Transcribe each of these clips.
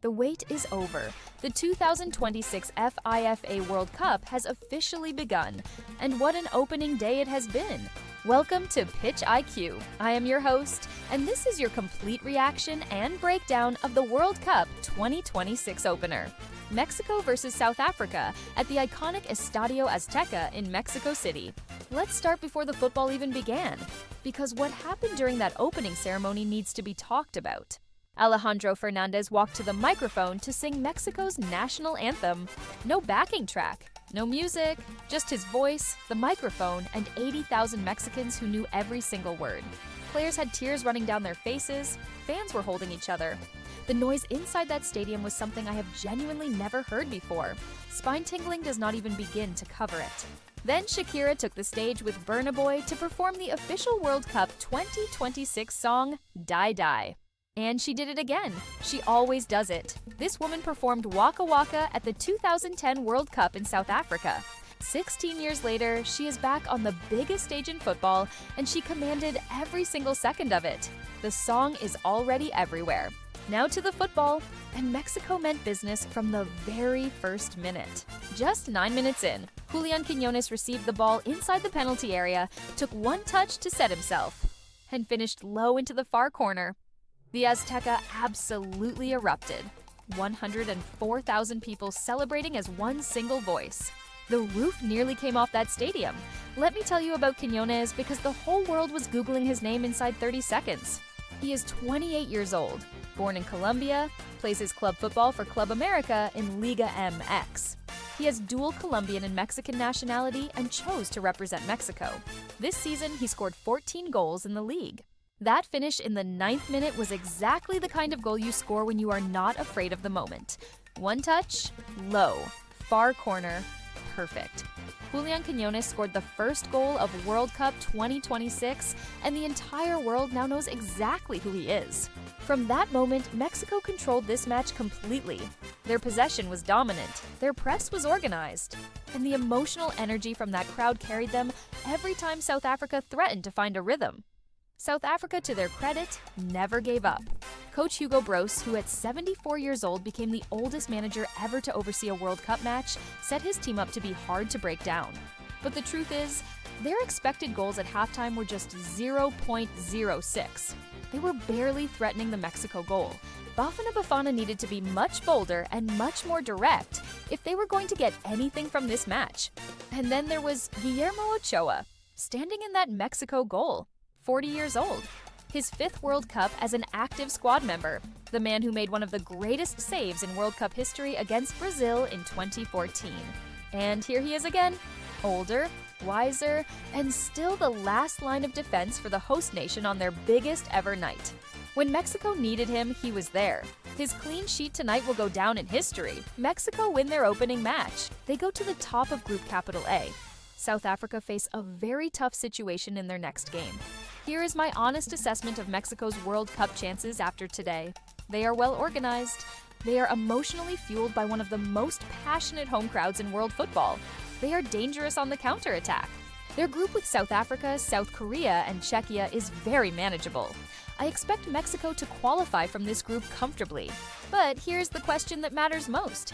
The wait is over. The 2026 FIFA World Cup has officially begun, and what an opening day it has been. Welcome to Pitch IQ. I am your host, and this is your complete reaction and breakdown of the World Cup 2026 opener. Mexico versus South Africa at the iconic Estadio Azteca in Mexico City. Let's start before the football even began, because what happened during that opening ceremony needs to be talked about. Alejandro Fernández walked to the microphone to sing Mexico's national anthem. No backing track, no music, just his voice, the microphone, and 80,000 Mexicans who knew every single word. Players had tears running down their faces, fans were holding each other. The noise inside that stadium was something I have genuinely never heard before. Spine-tingling does not even begin to cover it. Then Shakira took the stage with Burna Boy to perform the official World Cup 2026 song, Die Die. And she did it again. She always does it. This woman performed Waka Waka at the 2010 World Cup in South Africa. 16 years later, she is back on the biggest stage in football, and she commanded every single second of it. The song is already everywhere. Now to the football, and Mexico meant business from the very first minute. Just 9 minutes in, Quiñones received the ball inside the penalty area, took one touch to set himself, and finished low into the far corner. The Azteca absolutely erupted. 104,000 people celebrating as one single voice. The roof nearly came off that stadium. Let me tell you about Quiñones because the whole world was Googling his name inside 30 seconds. He is 28 years old, born in Colombia, plays his club football for Club America in Liga MX. He has dual Colombian and Mexican nationality and chose to represent Mexico. This season, he scored 14 goals in the league. That finish in the 9th minute was exactly the kind of goal you score when you are not afraid of the moment. One touch, low, far corner, perfect. Quiñones scored the first goal of World Cup 2026, and the entire world now knows exactly who he is. From that moment, Mexico controlled this match completely. Their possession was dominant, their press was organized, and the emotional energy from that crowd carried them every time South Africa threatened to find a rhythm. South Africa, to their credit, never gave up. Coach Hugo Broos, who at 74 years old became the oldest manager ever to oversee a World Cup match, set his team up to be hard to break down. But the truth is, their expected goals at halftime were just 0.06. They were barely threatening the Mexico goal. Bafana Bafana needed to be much bolder and much more direct if they were going to get anything from this match. And then there was Guillermo Ochoa, standing in that Mexico goal. 40 years old. His 5th World Cup as an active squad member, the man who made one of the greatest saves in World Cup history against Brazil in 2014. And here he is again, older, wiser, and still the last line of defense for the host nation on their biggest ever night. When Mexico needed him, he was there. His clean sheet tonight will go down in history. Mexico win their opening match. They go to the top of Group Capital A. South Africa face a very tough situation in their next game. Here is my honest assessment of Mexico's World Cup chances after today. They are well organized. They are emotionally fueled by one of the most passionate home crowds in world football. They are dangerous on the counterattack. Their group with South Africa, South Korea, and Czechia is very manageable. I expect Mexico to qualify from this group comfortably. But here's the question that matters most.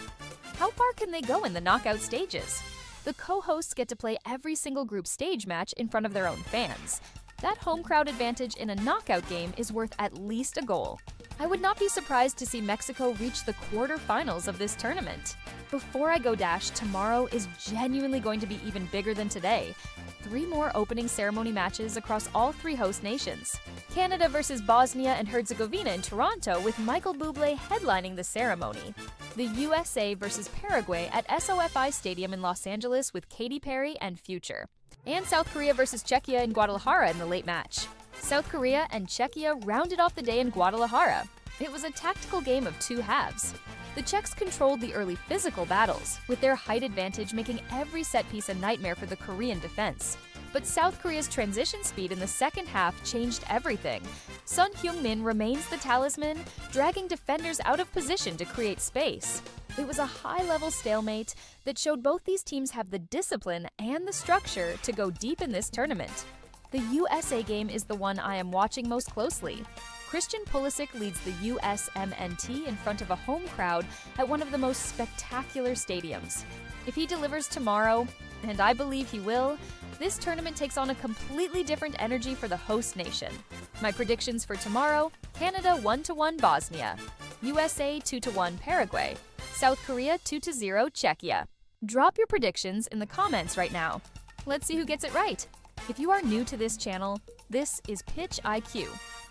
How far can they go in the knockout stages? The co-hosts get to play every single group stage match in front of their own fans. That home crowd advantage in a knockout game is worth at least a goal. I would not be surprised to see Mexico reach the quarterfinals of this tournament. Before I go dash, tomorrow is genuinely going to be even bigger than today. 3 more opening ceremony matches across all 3 host nations. Canada versus Bosnia and Herzegovina in Toronto with Michael Bublé headlining the ceremony. The USA versus Paraguay at SOFI Stadium in Los Angeles with Katy Perry and Future. And South Korea versus Czechia in Guadalajara in the late match. South Korea and Czechia rounded off the day in Guadalajara. It was a tactical game of 2 halves. The Czechs controlled the early physical battles, with their height advantage making every set piece a nightmare for the Korean defense. But South Korea's transition speed in the second half changed everything. Son Heung-min remains the talisman, dragging defenders out of position to create space. It was a high-level stalemate that showed both these teams have the discipline and the structure to go deep in this tournament. The USA game is the one I am watching most closely. Christian Pulisic leads the USMNT in front of a home crowd at one of the most spectacular stadiums. If he delivers tomorrow, and I believe he will, this tournament takes on a completely different energy for the host nation. My predictions for tomorrow: Canada 1-1 Bosnia, USA 2-1 Paraguay, South Korea 2-0 Czechia. Drop your predictions in the comments right now. Let's see who gets it right. If you are new to this channel, this is Pitch IQ.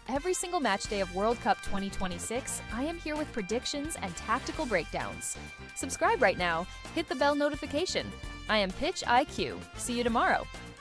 Every single match day of World Cup 2026, I am here with predictions and tactical breakdowns. Subscribe right now, hit the bell notification. I am Pitch IQ. See you tomorrow.